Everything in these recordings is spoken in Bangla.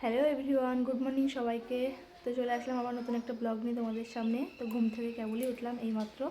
হ্যালো এভরিওয়ান, গুড মর্নিং সবাইকে। তো চলে আসলাম আবার নতুন একটা ব্লগ নিয়ে তোমাদের সামনে। তো ঘুম থেকে কেবলই উঠলাম এইমাত্র,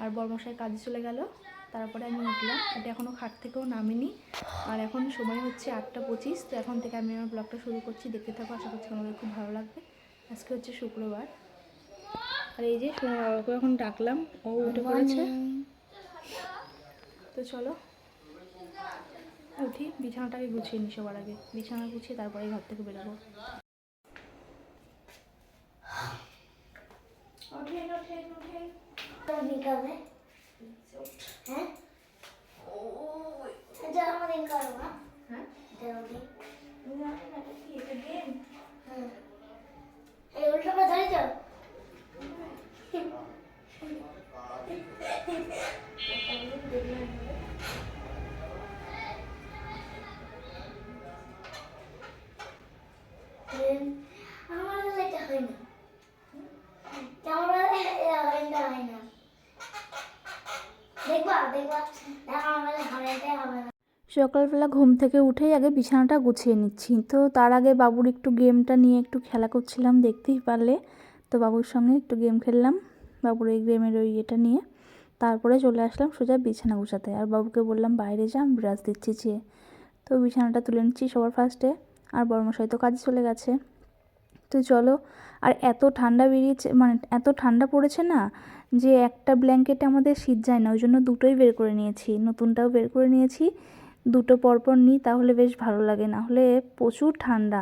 আর বরমশাই কাজে চলে গেল, তারপরে আমি উঠলাম। এটা এখনও খাট থেকেও নামিনি, আর এখন সময় হচ্ছে 8:25। তো এখন থেকে আমি আমার ব্লগটা শুরু করছি, দেখতে থাকো। আশা করছি তোমাদের খুব ভালো লাগবে। আজকে হচ্ছে শুক্রবার, আর এই যে সোনা বাবাকে এখন ডাকলাম, ও উঠে পড়েছে। তো চলো উঠি, বিছানাটাকে গুছিয়ে নিই সবার আগে। বিছানা গুছিয়ে তারপরে ঘর থেকে বেরোবো। ওঠেন ওঠেন ওঠেন। হ্যাঁ জন্মদিন করবো। হ্যাঁ জন্মদিন কি এটা গেম? হ্যাঁ এই উল্টো করে ধরে যাও। আমার এটা হয় না, আমার এটা হয় না। দেখবা দেখবা আমার এটা হবে না। সকালবেলা ঘুম থেকে উঠেই আগে বিছানাটা গুছিয়ে নিচ্ছি। তো তার আগে বাবুর একটু গেমটা নিয়ে একটু খেলা করছিলাম, দেখতেই পারলে। তো বাবুর সঙ্গে একটু গেম খেললাম, বাবুর এই গেমের ওই এটা নিয়ে। তারপরে চলে আসলাম সোজা বিছানা গুছাতে, আর বাবুকে বললাম বাইরে যা, ব্রাশ দিচ্ছি চেয়ে। তো বিছানাটা তুলে নিচ্ছি সবার ফার্স্টে, আর বড়মশাই তো কাজে চলে গেছে। তো চলো, আর এত ঠান্ডা বেরিয়েছে, মানে এত ঠান্ডা পড়েছে না, যে একটা ব্ল্যাঙ্কেটে আমাদের শীত যায় না, ওই জন্য দুটোই বের করে নিয়েছি, নতুনটাও বের করে নিয়েছি। দুটো পরপর নিই, তাহলে বেশ ভালো লাগে, না হলে প্রচুর ঠান্ডা।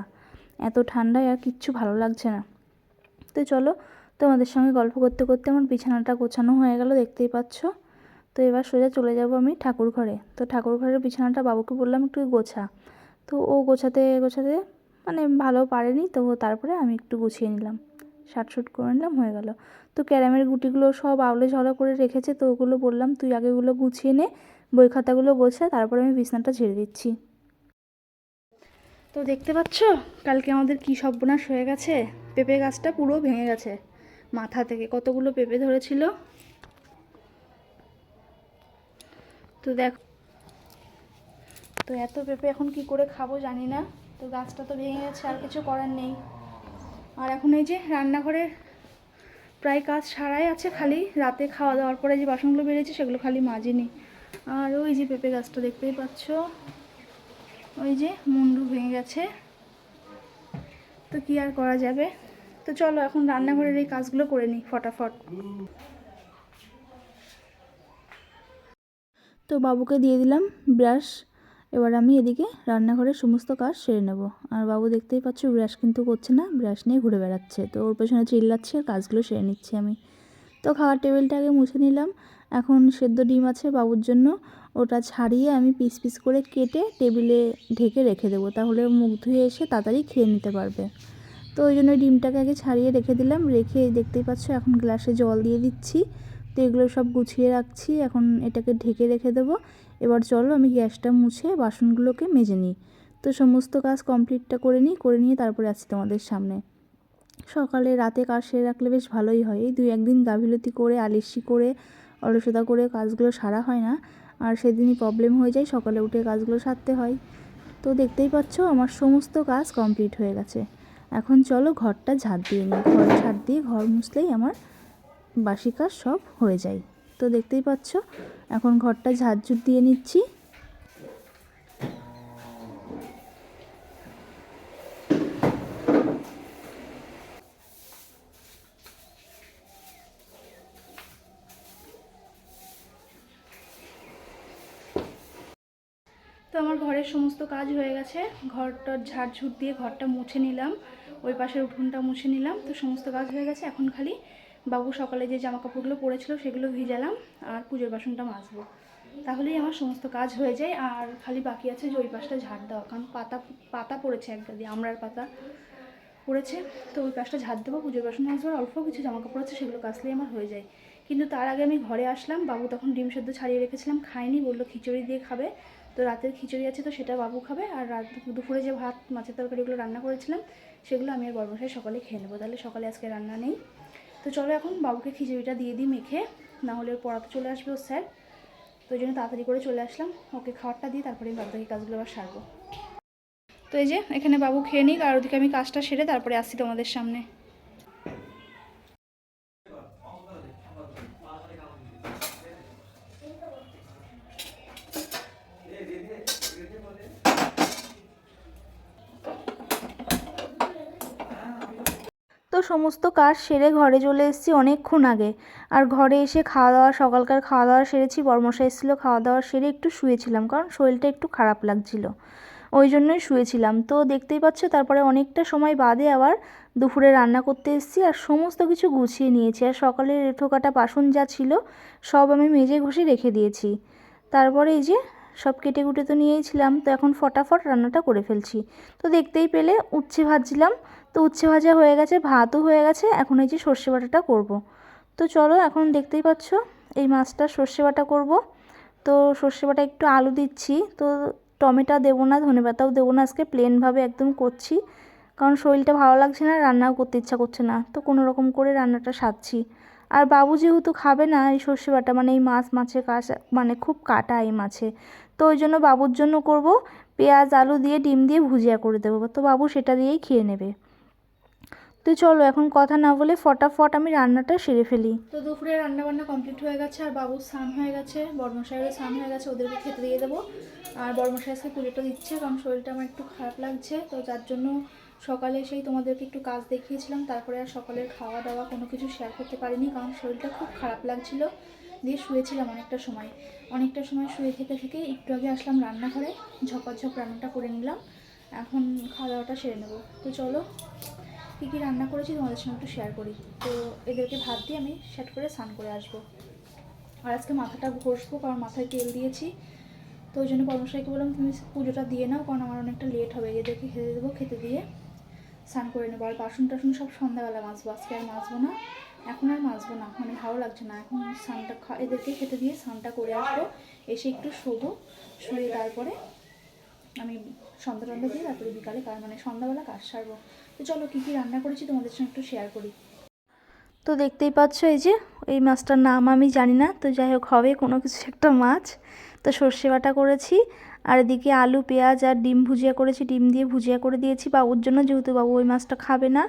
এত ঠান্ডায় আর কিচ্ছু ভালো লাগছে না। তো চলো, তোমাদের সঙ্গে গল্প করতে করতে আমার বিছানাটা গোছানো হয়ে গেল, দেখতেই পাচ্ছ। তো এবার সোজা চলে যাব আমি ঠাকুর ঘরে। তো ঠাকুর ঘরের বিছানাটা বাবুকে বললাম একটু গোছা। তো ও গোছাতে গোছাতে মানে ভালো পারেনি, তো তারপরে আমি একটু গুছিয়ে নিলাম, শাটশুট করে নিলাম, হয়ে গেল। তো ক্যারামের গুটিগুলো সব আউলে ঝলা করে রেখেছে, তো ওগুলো বললাম তুই আগেগুলো গুছিয়ে নে, বই খাতাগুলো গোছা, তারপরে আমি বিছানাটা ঝেড়ে দিচ্ছি। তো দেখতে পাচ্ছ কালকে আমাদের কী সর্বনাশ হয়ে গেছে। পেঁপে গাছটা পুরো ভেঙে গেছে, মাথা থেকে কতগুলো পেঁপে ধরেছিল। তো দেখ, তো এত পেঁপে এখন কি করে খাবো জানি না। তো গাছটা তো ভেঙে গেছে, আর কিছু করার নেই। আর এখন এই যে রান্নাঘরের প্রায় কাজ সারাই আছে, খালি রাতে খাওয়া দাওয়ার পরে যে বাসনগুলো বেরিয়েছে সেগুলো খালি মাজিনি। আর ওই যে পেঁপে গাছটা দেখতেই পাচ্ছ, ওই যে মুন্ডু ভেঙে গেছে। তো কি আর করা যাবে। তো চলো এখন রান্নাঘরের এই কাজগুলো করে নিই ফটাফট। তো বাবুকে দিয়ে দিলাম ব্রাশ, এবার আমি এদিকে রান্নাঘরের সমস্ত কাজ সেরে নেব। আর বাবু দেখতেই পাচ্ছ ব্রাশ কিন্তু করছে না, ব্রাশ নিয়ে ঘুরে বেড়াচ্ছে। তো ওর পেছনে চিল্লাচ্ছে, আর কাজগুলো সেরে নিচ্ছি আমি। তো খাওয়ার টেবিলটা আগে মুছে নিলাম। এখন সেদ্ধ ডিম আছে বাবুর জন্য, ওটা ছাড়িয়ে আমি পিস পিস করে কেটে টেবিলে ঢেকে রেখে দেবো, তাহলে মুখ ধুয়ে এসে তাড়াতাড়ি খেয়ে নিতে পারবে। তো ওই জন্য ডিমটাকে আগে ছাড়িয়ে রেখে দিলাম, রেখে দেখতেই পাচ্ছ এখন গ্লাসে জল দিয়ে দিচ্ছি। তো এগুলো সব গুছিয়ে রাখছি, এখন এটাকে ঢেকে রেখে দেবো। এবার চলো আমি গ্যাসটা মুছে বাসনগুলোকে মেজে নিই। তো সমস্ত কাজ কমপ্লিটটা করে নিই, করে নিয়ে তারপরে আসছি তোমাদের সামনে। সকালে রাতে কাজ সেরে রাখলে বেশ ভালোই হয়, এই 2-1 দিন গাফিলতি করে আলিস্যি করে অলসতা করে কাজগুলো সারা হয় না, আর সেদিনই প্রবলেম হয়ে যায়, সকালে উঠে কাজগুলো সারতে হয়। তো দেখতেই পাচ্ছ আমার সমস্ত কাজ কমপ্লিট হয়ে গেছে। এখন চলো ঘরটা ঝাড় দিয়ে নিই, ঘর ঝাড় দিয়ে ঘর মুছলেই আমার বাসি কাজ সব হয়ে যায়। তো দেখতেই পাচ্ছ এখন ঘরটা ঝাড়ঝুড় দিয়ে নিচ্ছি। তো আমার ঘরের সমস্ত কাজ হয়ে গেছে, ঘরটা ঝাড়ঝুড় দিয়ে ঘরটা মুছে নিলাম, ওই পাশের উঠোনটা মুছে নিলাম। তো সমস্ত কাজ হয়ে গেছে, এখন খালি বাবু সকালে যে জামা কাপড়গুলো পরেছিল সেগুলো ভিজালাম, আর পুজোর বাসনটা মাজবো, তাহলেই আমার সমস্ত কাজ হয়ে যায়। আর খালি বাকি আছে যে ওই পাশটা ঝাড় দেওয়া, কারণ পাতা পাতা পড়েছে একগাদি, আমড়ার পাতা পড়েছে। তো ওই পাশটা ঝাড় দেবো, পুজোর বাসন মাজবার অল্প কিছু জামা কাপড় আছে, সেগুলো কাচলেই আমার হয়ে যায়। কিন্তু তার আগে আমি ঘরে আসলাম, বাবু তখন ডিম সেদ্ধ ছাড়িয়ে রেখেছিলাম, খায়নি, বললো খিচুড়ি দিয়ে খাবে। তো রাতের খিচুড়ি আছে, তো সেটা বাবু খাবে, আর দুপুরে যে ভাত মাছের তরকারিগুলো রান্না করেছিলাম সেগুলো আমি আর বড়মশাই সকালে খেয়ে নেবো, তাহলে সকালে আজকে রান্না নেই। তো চলো এখন বাবুকে খিচুড়িটা দিয়ে দিই মেখে, না হলে পড়াতে চলে আসবে ও স্যার। তো ওই জন্য তাড়াতাড়ি করে চলে আসলাম, ওকে খাবারটা দিই, তারপরে বাদ বাকি কাজগুলো আবার সারবো। তো এই যে এখানে বাবু খেয়ে নিক, আর ওদিকে আমি কাজটা সেরে তারপরে আসছি তোমাদের সামনে। তো সমস্ত কাজ সেরে ঘরে চলে এসেছি অনেকক্ষণ আগে। আর ঘরে এসে খাওয়া দাওয়া, সকালকার খাওয়া দাওয়া সেরেছি, বর্মশাই এসেছিলো, খাওয়া দাওয়া সেরে একটু শুয়েছিলাম, কারণ শরীরটা একটু খারাপ লাগছিল, ওই জন্যই শুয়েছিলাম। তো দেখতেই পাচ্ছ তারপরে অনেকটা সময় বাদে আবার দুপুরে রান্না করতে এসেছি, আর সমস্ত কিছু গুছিয়ে নিয়েছি, আর সকালের এঁঠো কাটা বাসন যা ছিল সব আমি মেজে ঘষে রেখে দিয়েছি। তারপরে এই যে সব কেটে কুটে তো নিয়েইছিলাম, তো এখন ফটাফট রান্নাটা করে ফেলছি। তো দেখতেই পেলে উচ্ছে ভাজছিলাম, তো উচ্ছে ভাজা হয়ে গেছে, ভাতও হয়ে গেছে, এখন এই যে সর্ষে বাটাটা করব। তো চলো এখন দেখতেই পাচ্ছ এই মাছটা সর্ষে বাটা করব। তো সর্ষে বাটা একটু আলু দিচ্ছি, তো টমেটো দেবো না, ধনেপাতাও দেবো না, আজকে প্লেনভাবে একদম করছি, কারণ শরীরটা ভালো লাগছে না, রান্নাও করতে ইচ্ছা করছে না, তো কোনো রকম করে রান্নাটা সারছি। আর বাবু যেহেতু খাবে না এই সর্ষে বাটা, মানে এই মাছের কাজ মানে খুব কাটা এই মাছে, তো ওই জন্য বাবুর জন্য করব, পেঁয়াজ আলু দিয়ে ডিম দিয়ে ভুজিয়া করে দেবো, তো বাবু সেটা দিয়েই খেয়ে নেবে। তো চলো এখন কথা না বলে ফটাফট আমি রান্নাটা সেরে ফেলি। তো দুপুরে রান্না বান্না কমপ্লিট হয়ে গেছে, আর বাবুর স্নান হয়ে গেছে, বড়মশাইয়েরও স্নান হয়ে গেছে, ওদেরকে খেতে দিয়ে দেবো। আর বড়মশাই আজকে পুজোটা দিচ্ছে, কারণ শরীরটা আমার একটু খারাপ লাগছে, তো যার জন্য সকালে এসেই তোমাদেরকে একটু কাজ দেখিয়েছিলাম, তারপরে আর সকালের খাওয়া দাওয়া কোনো কিছু শেয়ার করতে পারিনি, কারণ শরীরটা খুব খারাপ লাগছিল, দিয়ে শুয়েছিলাম অনেকটা সময় শুয়ে থেকে একটু আগে আসলাম রান্নাঘরে, ঝপাঝপ রান্নাটা করে নিলাম, এখন খাওয়া দাওয়াটা সেরে নেবো। তো চলো কী কী রান্না করেছি তোমাদের সঙ্গে একটু শেয়ার করি। তো এদেরকে ভাত দিয়ে আমি সেট করে স্নান করে আসবো, আর আজকে মাথাটা ঘষবো, কারণ মাথায় তেল দিয়েছি, তো ওই জন্য কর্মশাইকে বললাম তুমি পুজোটা দিয়ে নাও, কারণ আমার অনেকটা লেট হবে, এদেরকে খেতে দেবো, খেতে দিয়ে স্নান করে নেবো, আর বাসন টাসন সব সন্ধ্যাবেলা মাজবো, আজকে আর মাজবো না, এখন আর মাজবো না, মানে ভালো লাগছে না, এখন স্নানটা এদেরকে খেতে দিয়ে স্নানটা করে আসবো, এসে একটু শোবো, শুয়ে তারপরে আমি সন্ধ্যা টন্ধা দিয়ে তারপরে বিকালে মানে সন্ধ্যাবেলা কাজ সারবো। তো চলো কী কী রান্না করেছি তোমাদের সঙ্গে একটু শেয়ার করি। তো দেখতেই পাচ্ছ এই যে এই মাছটার নাম আমি জানি না, তো যাই হোক হবে কোনো কিছু একটা মাছ। তো সর্ষে বাটা করেছি, আর এদিকে আলু পেঁয়াজ আর ডিম ভুজিয়া করেছি, ডিম দিয়ে ভুজিয়া করে দিয়েছি বাবুর জন্য, যেহেতু বাবু ওই মাছটা খাবে না।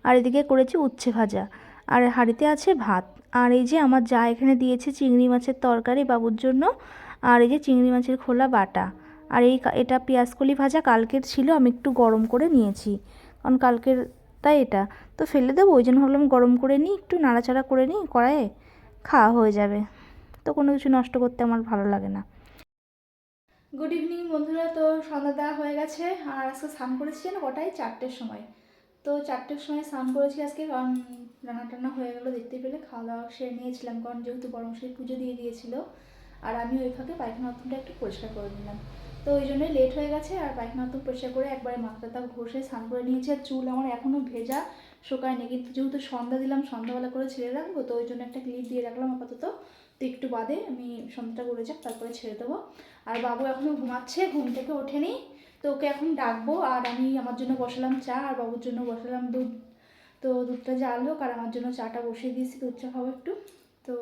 আর এদিকে করেছি উচ্ছে ভাজা, আর হাঁড়িতে আছে ভাত। আর এই যে আমার যা এখানে দিয়েছে চিংড়ি মাছের তরকারি বাবুর জন্য, আর এই যে চিংড়ি মাছের খোলা বাটা। আর এটা পেঁয়াজকলি ভাজা কালকের ছিল, আমি একটু গরম করে নিয়েছি, কারণ কালকের তাই এটা তো ফেলে দেবো, ওই জন্য ভাবলাম গরম করে নিই, একটু নাড়াচাড়া করে নিই, কড়াইয়ে খাওয়া হয়ে যাবে, তো কোনো কিছু নষ্ট করতে আমার ভালো লাগে না। গুড ইভিনিং বন্ধুরা, তো সন্ধ্যা দেওয়া হয়ে গেছে, আর আজকে স্নান করেছি না কটায় 4টের সময়, তো 4টের সময় স্নান করেছি আজকে, কারণ রান্না টান্না হয়ে গেলো দেখতে পেলে, খাওয়া দাওয়া সেরে নিয়েছিলাম, কারণ যেহেতু বড়মশাই পুজো দিয়ে দিয়েছিল, আর আমি ওই ফাঁকে পায়খানা বাথরুমটা একটু পরিষ্কার করে নিলাম, তো ওই জন্যই লেট হয়ে গেছে। আর পায়খানা বাথরুম পরিষ্কার করে একবারে মাথাটা ঘষে স্নান করে নিয়েছি, আর চুল আমার এখনও ভেজা শুকায়নি, কিন্তু যেহেতু সন্ধ্যা দিলাম সন্ধ্যাবেলা করে ছেড়ে রাখবো, তো ওই জন্য একটা ক্লিপ দিয়ে রাখলাম আপাতত, তো একটু বাদে আমি সন্ধ্যাটা করে যাক তারপরে ছেড়ে দেবো। আর বাবু এখনও ঘুমাচ্ছে, ঘুম থেকে ওঠেনি, তো ওকে এখন ডাকবো, আর আমি আমার জন্য বসালাম চা, আর বাবুর জন্য বসালাম দুধ, তো দুধটা জাল হোক, আর আমার জন্য চাটা বসিয়ে দিয়েছি, দুধ চা খাবো একটু। তো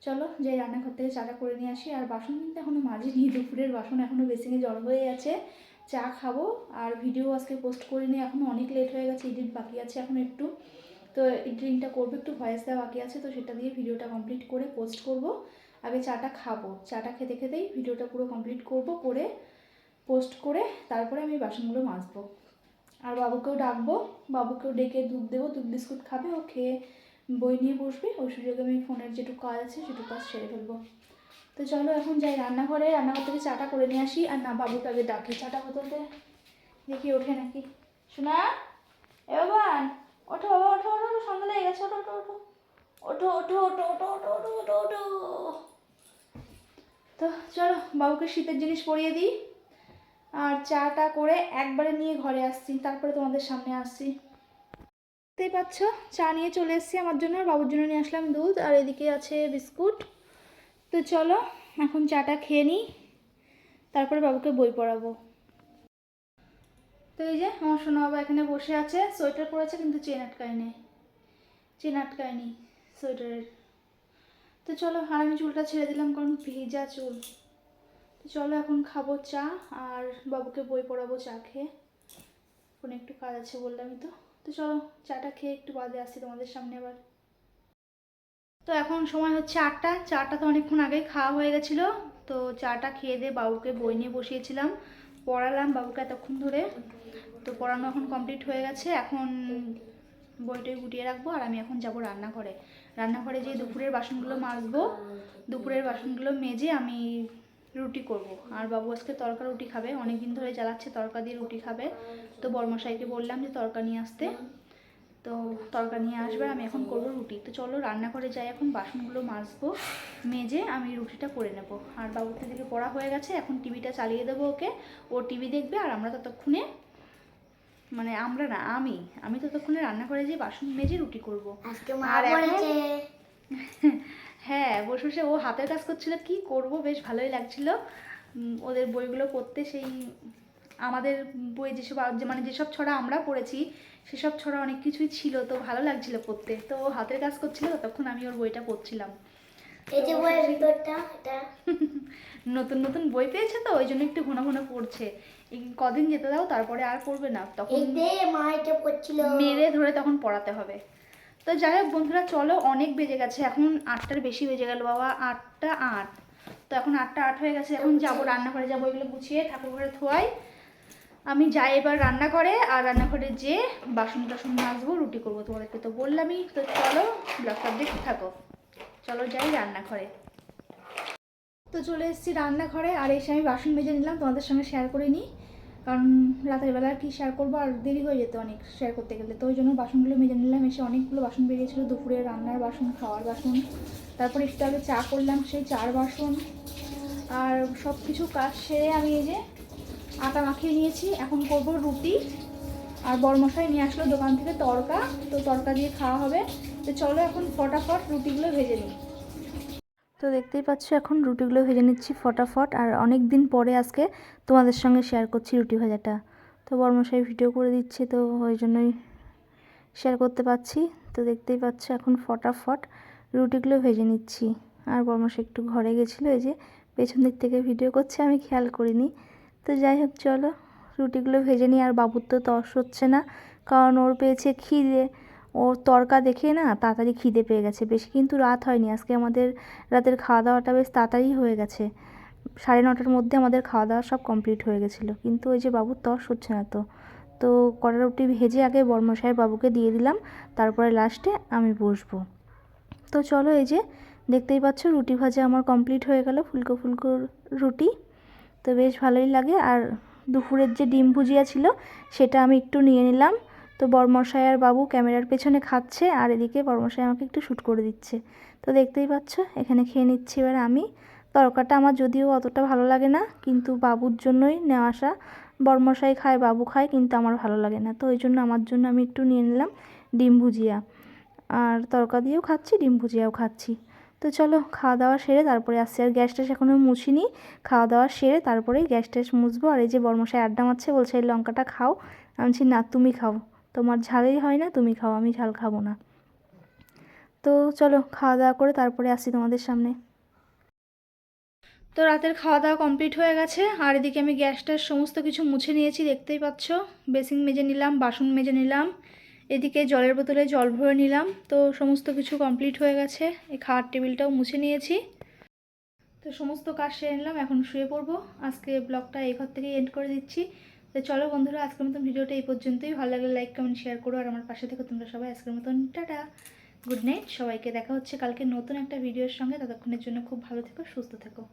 চলো যাই রান্নাঘর থেকে চাটা করে নিয়ে আসি, আর বাসন কিন্তু এখনও মাজিনি, দুপুরের বাসন এখনও বেসিনে জল হয়ে আছে, চা খাবো, আর ভিডিও আজকে পোস্ট করিনি, এখনও অনেক লেট হয়ে গেছে, এডিট বাকি আছে এখন একটু, তো এডিটিংটা করবো, একটু ভয়েস দেওয়া বাকি আছে, তো সেটা দিয়ে ভিডিওটা কমপ্লিট করে পোস্ট করব। আগে চাটা খাবো, চাটা খেতে খেতেই ভিডিওটা পুরো কমপ্লিট করব, করে পোস্ট করে তারপরে আমি বাসনগুলো মাজবো, আর বাবুকেও ডাকবো, বাবুকেও ডেকে দুধ দেবো, দুধ বিস্কুট খাবে, ও খেয়ে বই নিয়ে বসবে, ওই সুযোগে আমি ফোনের যেটুকু কাজ আছে সেটুকু কাজ সেরে ফেলবো। তো চলো এখন যাই রান্নাঘর থেকে চাটা করে নিয়ে আসি, আর না বাবুকে আগে ডাকি, চাটা বোতলতে দেখি ওঠে নাকি। শোনা এ বাবান, ওঠো বাবা, ওঠো ওঠো, সন্ধ্যা লেগে গেছে, ওঠো ওঠো ওঠো ওঠো ওঠো ওঠো ওঠো ওঠো ওঠো ওঠো ওঠো। তো চলো বাবুকে শীতের জিনিস পরিয়ে দিই, আর চাটা করে একবারে নিয়ে ঘরে আসছি, তারপরে তোমাদের সামনে আসছি। দেখতেই পাচ্ছ চা নিয়ে চলে এসেছি আমার জন্য, আর বাবুর জন্য নিয়ে আসলাম দুধ, আর এদিকে আছে বিস্কুট। তো চলো এখন চাটা খেয়ে নিই, তারপরে বাবুকে বই পড়াবো। তো এই যে আমার সোনা বাবা এখানে বসে আছে, সোয়েটার পরেছে কিন্তু চেন আটকায়নি সোয়েটারের। তো চলো, আর আমি চুলটা ছেড়ে দিলাম, কারণ ভেজা চুল। তো চলো এখন খাবো চা, আর বাবুকে বই পড়াবো চা খেয়ে। কাজ আছে বললামই তো। তো চলো চাটা খেয়ে একটু বাদে আসছি তোমাদের সামনে আবার। তো এখন সময় হচ্ছে 8টা। চাটা তো অনেকক্ষণ আগেই খাওয়া হয়ে গেছিলো। তো চাটা খেয়ে দিয়ে বাবুকে বই নিয়ে বসিয়েছিলাম, পড়ালাম বাবুকে এতক্ষণ ধরে। তো পড়ানো এখন কমপ্লিট হয়ে গেছে। এখন বইটাই গুটিয়ে রাখবো আর আমি এখন যাব রান্নাঘরে। রান্নাঘরে যেয়ে দুপুরের বাসনগুলো মাজবো। দুপুরের বাসনগুলো মেজে আমি রুটি করব। আর বাবু আজকে তড়কা রুটি খাবে, অনেক দিন ধরে জ্বালাচ্ছে তড়কা দিয়ে রুটি খাবে। তো বড়মশাইকে বললাম যে তড়কা নিয়ে আসতে, তো তড়কা নিয়ে আসবে, আমি এখন করবো রুটি। তো চলো রান্নাঘরে যাই, এখন বাসনগুলো মাজবো, মেজে আমি রুটিটা করে নেব। আর বাবুর দিকে পড়া হয়ে গেছে, এখন টিভিটা চালিয়ে দেবো ওকে, ও টিভি দেখবে আর আমরা ততক্ষণে, মানে আমরা না, আমি ততক্ষণে রান্নাঘরে যেয়ে বাসন মেজে রুটি করবো। আর এখন হ্যাঁ বসে বসে ও হাতের কাজ করছিল, কি করব, বেশ ভালোই লাগছিল ওদের বইগুলো পড়তে। সেই আমাদের বই যেসব মানে যেসব ছড়া আমরা পড়েছি সেসব ছড়া অনেক কিছুই ছিল, তো ভালো লাগছিল পড়তে। তো ও হাতের কাজ করছিল, ততক্ষণ আমি ওর বইটা পড়ছিলাম। এই যে বইয়ের ভিতরটা এটা নতুন নতুন বই পেয়েছে তো ওই জন্য একটু ঘন ঘন পড়ছে। এই কদিন যেতে দাও, তারপরে আর পড়বে না, তখন মা এটা পড়ছিল মেরে ধরে তখন পড়াতে হবে। তো যাই হোক বন্ধুরা, চলো অনেক বেজে গেছে, এখন 8টার বেশি বেজে গেল বাবা, 8টা 8। তো এখন 8টা 8 হয়ে গেছে, এখন যাবো রান্নাঘরে, যাবো এগুলো গুছিয়ে ঠাকুর ঘরে থোয়াই। আমি যাই এবার রান্নাঘরে, আর রান্নাঘরে যেয়ে বাসন টাসন মাজবো, রুটি করবো তোমাদেরকে তো বললামই। তো চলো ব্লগটা দেখতে থাকো, চলো যাই রান্নাঘরে। তো চলে এসেছি রান্নাঘরে, আর এসে আমি বাসন মেজে নিলাম, তোমাদের সঙ্গে শেয়ার করে নিই, কারণ রাতের বেলা কি শেয়ার করবো, আর দেরি হয়ে যেত অনেক শেয়ার করতে গেলে। তো ওই জন্য বাসনগুলো মেজে নিলাম। এসে অনেকগুলো বাসন বেরিয়েছিল, দুপুরে রান্নার বাসন, খাওয়ার বাসন, তারপরে একটু আগে চা করলাম সেই চার বাসন। আর সব কিছু কাজ সেরে আমি এই যে আটা মাখিয়ে নিয়েছি, এখন করব রুটি। আর বড়মশাই নিয়ে আসলো দোকান থেকে তড়কা, তো তড়কা দিয়ে খাওয়া হবে। তো চলো এখন ফটাফট রুটিগুলো ভেজে নিই। তো দেখতেই পাচ্ছ এখন রুটিগুলো ভেজে নিচ্ছি ফটাফট, আর অনেক দিন পরে আজকে তোমাদের সঙ্গে শেয়ার করছি রুটি ভাজাটা। তো বড়মশাই ভিডিও করে দিচ্ছে, তো ওই জন্যই শেয়ার করতে পারছি। তো দেখতেই পাচ্ছ এখন ফটাফট রুটিগুলো ভেজে নিচ্ছি। আর বড়মশাই একটু ঘরে গেছিলো, এই যে পেছন দিক থেকে ভিডিও করছে, আমি খেয়াল করিনি। তো যাই হোক চলো রুটিগুলো ভেজে নিই। আর বাবুর তো তর্স হচ্ছে না, কারণ ওর পেয়েছে খিদে, ওর তড়কা দেখে না তাড়াতাড়ি খিদে পেয়ে গেছে। বেশি কিন্তু রাত হয়নি আজকে, আমাদের রাতের খাওয়া দাওয়াটা বেশ তাড়াতাড়ি হয়ে গেছে। 9:30টার মধ্যে আমাদের খাওয়া দাওয়া সব কমপ্লিট হয়ে গেছিলো, কিন্তু ওই যে বাবুর তর্স হচ্ছে না। তো তো কড়া রুটি ভেজে আগে বড়মশাই বাবুকে দিয়ে দিলাম, তারপরে লাস্টে আমি বসবো। তো চলো এই যে দেখতেই পাচ্ছ রুটি ভাজা আমার কমপ্লিট হয়ে গেল, ফুলকো ফুলকো রুটি, তো বেশ ভালোই লাগে। আর দুপুরের যে ডিম ভুজিয়া ছিল সেটা আমি একটু নিয়ে নিলাম। তো বড়মশাই আর বাবু ক্যামেরার পেছনে খাচ্ছে, আর এদিকে বড়মশাই আমাকে একটু শ্যুট করে দিচ্ছে। তো দেখতেই পাচ্ছ এখানে খেয়ে নিচ্ছি এবার আমি। তরকাটা আমার যদিও অতটা ভালো লাগে না, কিন্তু বাবুর জন্যই নেওয়া আসা। বড়মশাই খায়, বাবু খায়, কিন্তু আমার ভালো লাগে না, তো ওই জন্য আমার জন্য আমি একটু নিয়ে নিলাম ডিম ভুজিয়া। আর তরকা দিয়েও খাচ্ছি, ডিম ভুজিয়াও খাচ্ছি। তো চলো খাওয়া দাওয়া সেরে তারপরে আসছি। আর গ্যাস ট্যাস এখনও মুছিনি, খাওয়া দাওয়া সেরে তারপরেই গ্যাস ট্যাস মুছবো। আর এই যে বড়মশাই আড্ডা মারছে, বলছে এই লঙ্কাটা খাও। আমি বলছি না তুমি খাও, তোমার ঝালেই হয় না, তুমি খাও, আমি ঝাল খাবো না। তো চলো খাওয়া দাওয়া করে তারপরে আসছি তোমাদের সামনে। তো রাতের খাওয়া দাওয়া কমপ্লিট হয়ে গেছে, আর এদিকে আমি গ্যাসটার সমস্ত কিছু মুছে নিয়েছি, দেখতেই পাচ্ছ। বেসিন মেজে নিলাম, বাসন মেজে নিলাম, এদিকে জলের বোতলে জল ভরে নিলাম। তো সমস্ত কিছু কমপ্লিট হয়ে গেছে, এই খাওয়ার টেবিলটাও মুছে নিয়েছি। তো সমস্ত কাজ সেরে নিলাম, এখন শুয়ে পড়বো। আজকে ব্লগটা এই ঘর থেকেই এন্ড করে দিচ্ছি। তো চলো বন্ধুরা, আজকের মতন ভিডিওটা এই পর্যন্তই। ভালো লাগলে লাইক কমেন্ট শেয়ার করো, আর আমার পাশে থেকো তোমরা সবাই। আজকের মতন টাটা, গুড নাইট সবাইকে। দেখা হচ্ছে কালকে নতুন একটা ভিডিওর সঙ্গে, ততক্ষণের জন্য খুব ভালো থেকো, সুস্থ থেকো।